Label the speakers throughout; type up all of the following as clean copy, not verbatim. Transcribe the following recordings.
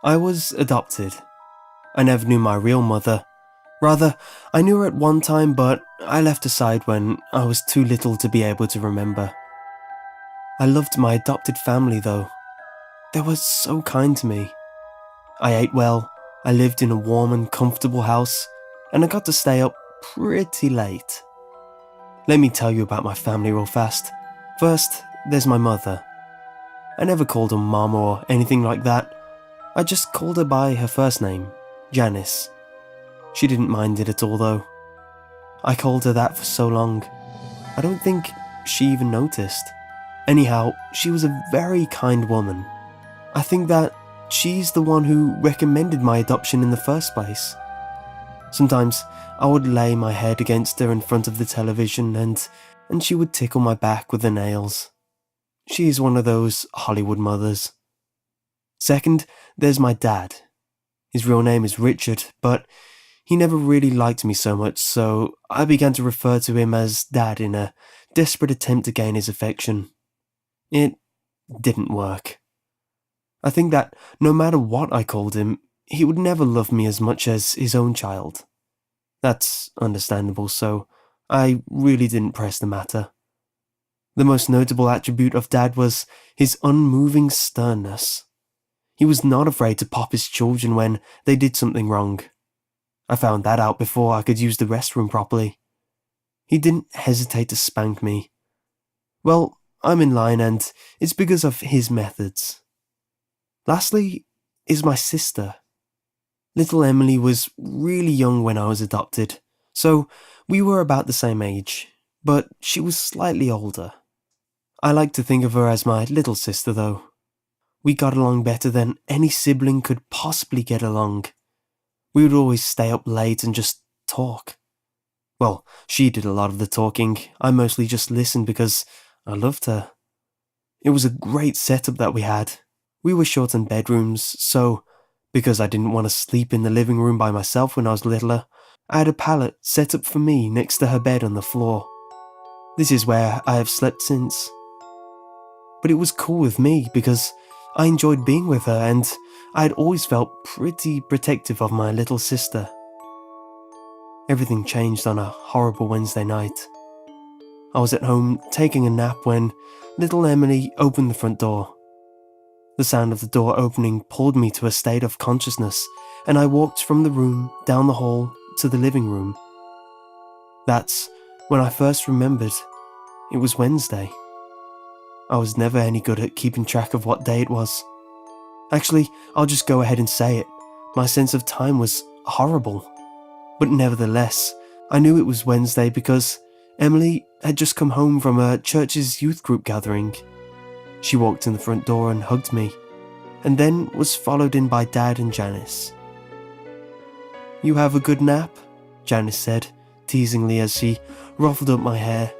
Speaker 1: I was adopted. I never knew my real mother. Rather, I knew her at one time, but I left aside when I was too little to be able to remember. I loved my adopted family though. They were so kind to me. I ate well, I lived in a warm and comfortable house, and I got to stay up pretty late. Let me tell you about my family real fast. First, there's my mother. I never called her Mom or anything like that. I just called her by her first name, Janice. She didn't mind it at all though. I called her that for so long. I don't think she even noticed. Anyhow, she was a very kind woman. I think that she's the one who recommended my adoption in the first place. Sometimes I would lay my head against her in front of the television and she would tickle my back with her nails. She is one of those Hollywood mothers. Second, there's my dad. His real name is Richard, but he never really liked me so much, so I began to refer to him as Dad in a desperate attempt to gain his affection. It didn't work. I think that no matter what I called him, he would never love me as much as his own child. That's understandable, so I really didn't press the matter. The most notable attribute of Dad was his unmoving sternness. He was not afraid to pop his children when they did something wrong. I found that out before I could use the restroom properly. He didn't hesitate to spank me. Well, I'm in line and it's because of his methods. Lastly is my sister. Little Emily was really young when I was adopted, so we were about the same age, but she was slightly older. I like to think of her as my little sister though. We got along better than any sibling could possibly get along. We would always stay up late and just talk. Well, she did a lot of the talking. I mostly just listened because I loved her. It was a great setup that we had. We were short on bedrooms, so because I didn't want to sleep in the living room by myself when I was littler, I had a pallet set up for me next to her bed on the floor. This is where I have slept since. But it was cool with me because I enjoyed being with her and I had always felt pretty protective of my little sister. Everything changed on a horrible Wednesday night. I was at home taking a nap when little Emily opened the front door. The sound of the door opening pulled me to a state of consciousness, and I walked from the room down the hall to the living room. That's when I first remembered it was Wednesday. I was never any good at keeping track of what day it was. Actually, I'll just go ahead and say it. My sense of time was horrible. But nevertheless, I knew it was Wednesday because Emily had just come home from a church's youth group gathering. She walked in the front door and hugged me, and then was followed in by Dad and Janice. "You have a good nap?" Janice said, teasingly as she ruffled up my hair.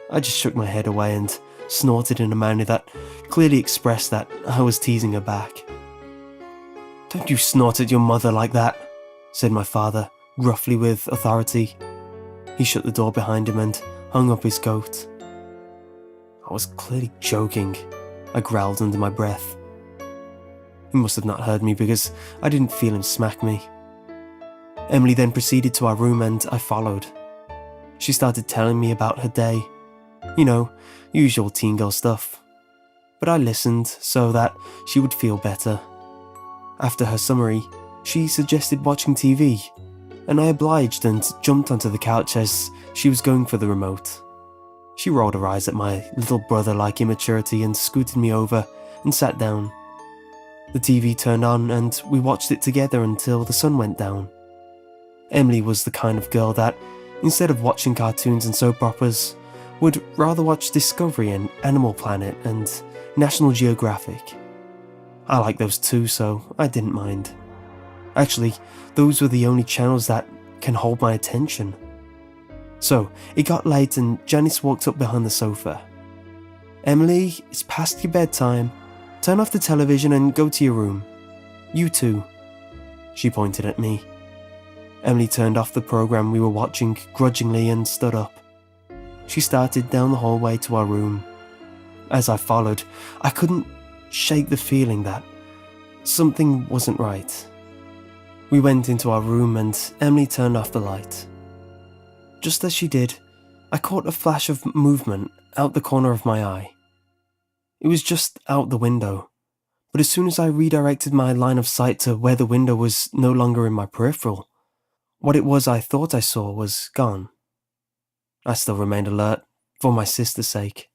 Speaker 1: I just shook my head away and snorted in a manner that clearly expressed that I was teasing her back. "Don't you snort at your mother like that," said my father, gruffly with authority. He shut the door behind him and hung up his coat. I was clearly joking, I growled under my breath. He must have not heard me because I didn't feel him smack me. Emily then proceeded to our room and I followed. She started telling me about her day. You know, usual teen girl stuff. But I listened so that she would feel better. After her summary, she suggested watching TV, and I obliged and jumped onto the couch as she was going for the remote. She rolled her eyes at my little brother-like immaturity and scooted me over and sat down. The TV turned on and we watched it together until the sun went down. Emily was the kind of girl that, instead of watching cartoons and soap operas, would rather watch Discovery and Animal Planet and National Geographic. I like those too, so I didn't mind. Actually, those were the only channels that can hold my attention. So, it got late and Janice walked up behind the sofa. "Emily, it's past your bedtime. Turn off the television and go to your room. You too." She pointed at me. Emily turned off the program we were watching grudgingly and stood up. She started down the hallway to our room. As I followed, I couldn't shake the feeling that something wasn't right. We went into our room and Emily turned off the light. Just as she did, I caught a flash of movement out the corner of my eye. It was just out the window, but as soon as I redirected my line of sight to where the window was no longer in my peripheral, what it was I thought I saw was gone. I still remained alert, for my sister's sake.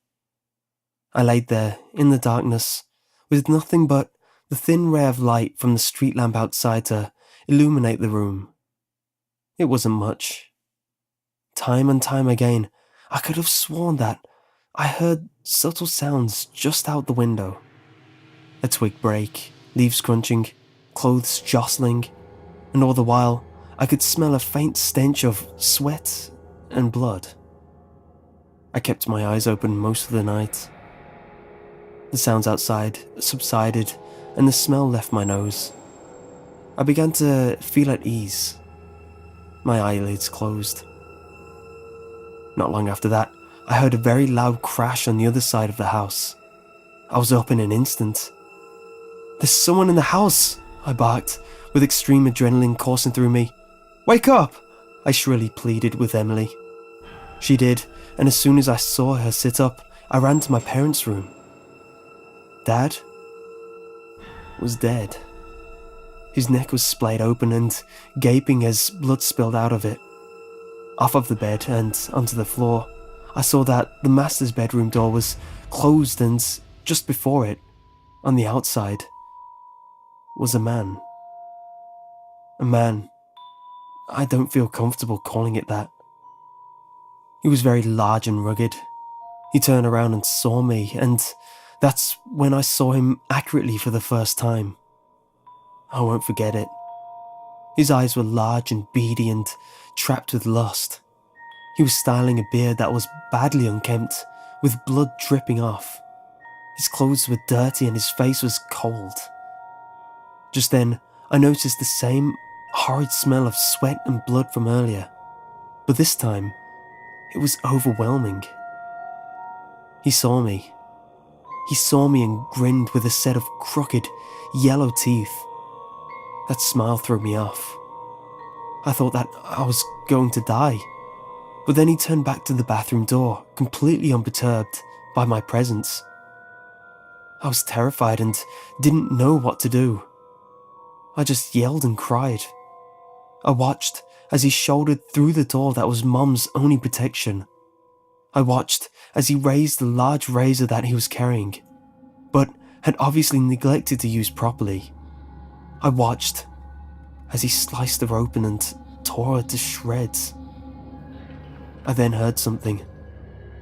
Speaker 1: I laid there, in the darkness, with nothing but the thin ray of light from the street lamp outside to illuminate the room. It wasn't much. Time and time again, I could have sworn that I heard subtle sounds just out the window. A twig break, leaves crunching, clothes jostling, and all the while, I could smell a faint stench of sweat and blood. I kept my eyes open most of the night. The sounds outside subsided, and the smell left my nose. I began to feel at ease. My eyelids closed. Not long after that, I heard a very loud crash on the other side of the house. I was up in an instant. "There's someone in the house!" I barked, with extreme adrenaline coursing through me. "Wake up!" I shrilly pleaded with Emily. She did, and as soon as I saw her sit up, I ran to my parents' room. Dad was dead. His neck was splayed open and gaping as blood spilled out of it. Off of the bed and onto the floor, I saw that the master's bedroom door was closed, and just before it, on the outside, was a man. A man. I don't feel comfortable calling it that. He was very large and rugged. He turned around and saw me, and that's when I saw him accurately for the first time. I won't forget it. His eyes were large and beady and trapped with lust. He was styling a beard that was badly unkempt, with blood dripping off. His clothes were dirty and his face was cold. Just then, I noticed the same horrid smell of sweat and blood from earlier, but this time, it was overwhelming. He saw me. He saw me and grinned with a set of crooked, yellow teeth. That smile threw me off. I thought that I was going to die, but then he turned back to the bathroom door, completely unperturbed by my presence. I was terrified and didn't know what to do. I just yelled and cried. I watched as he shouldered through the door that was Mom's only protection. I watched as he raised the large razor that he was carrying, but had obviously neglected to use properly. I watched as he sliced her open and tore her to shreds. I then heard something,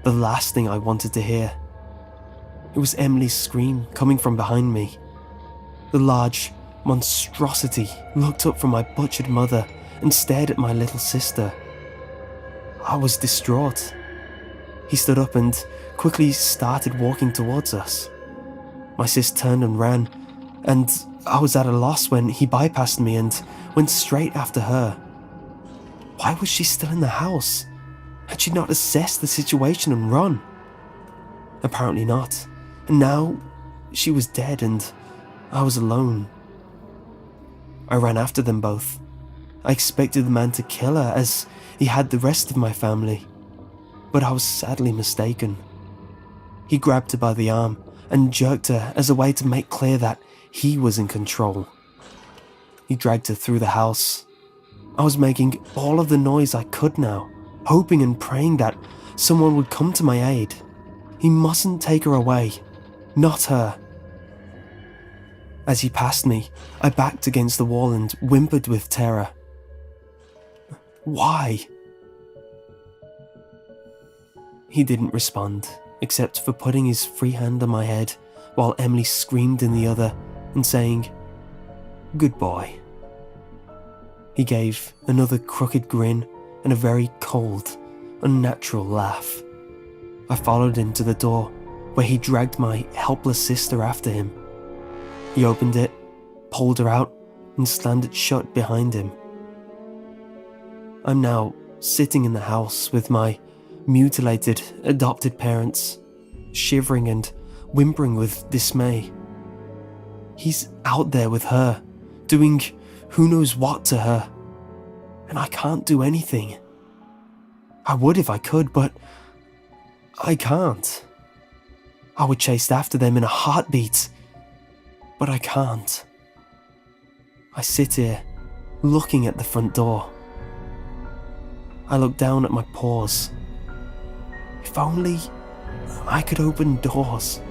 Speaker 1: the last thing I wanted to hear. It was Emily's scream coming from behind me. The large monstrosity looked up from my butchered mother and stared at my little sister. I was distraught. He stood up and quickly started walking towards us. My sis turned and ran, and I was at a loss when he bypassed me and went straight after her. Why was she still in the house? Had she not assessed the situation and run? Apparently not, and now she was dead and I was alone. I ran after them both. I expected the man to kill her as he had the rest of my family, but I was sadly mistaken. He grabbed her by the arm and jerked her as a way to make clear that he was in control. He dragged her through the house. I was making all of the noise I could now, hoping and praying that someone would come to my aid. He mustn't take her away, not her. As he passed me, I backed against the wall and whimpered with terror. Why? He didn't respond, except for putting his free hand on my head while Emily screamed in the other and saying, "Good boy." He gave another crooked grin and a very cold, unnatural laugh. I followed him to the door, where he dragged my helpless sister after him. He opened it, pulled her out, and slammed it shut behind him. I'm now sitting in the house with my mutilated, adopted parents, shivering and whimpering with dismay. He's out there with her, doing who knows what to her, and I can't do anything. I would if I could, but I can't. I would chase after them in a heartbeat, but I can't. I sit here, looking at the front door. I look down at my paws. If only I could open doors.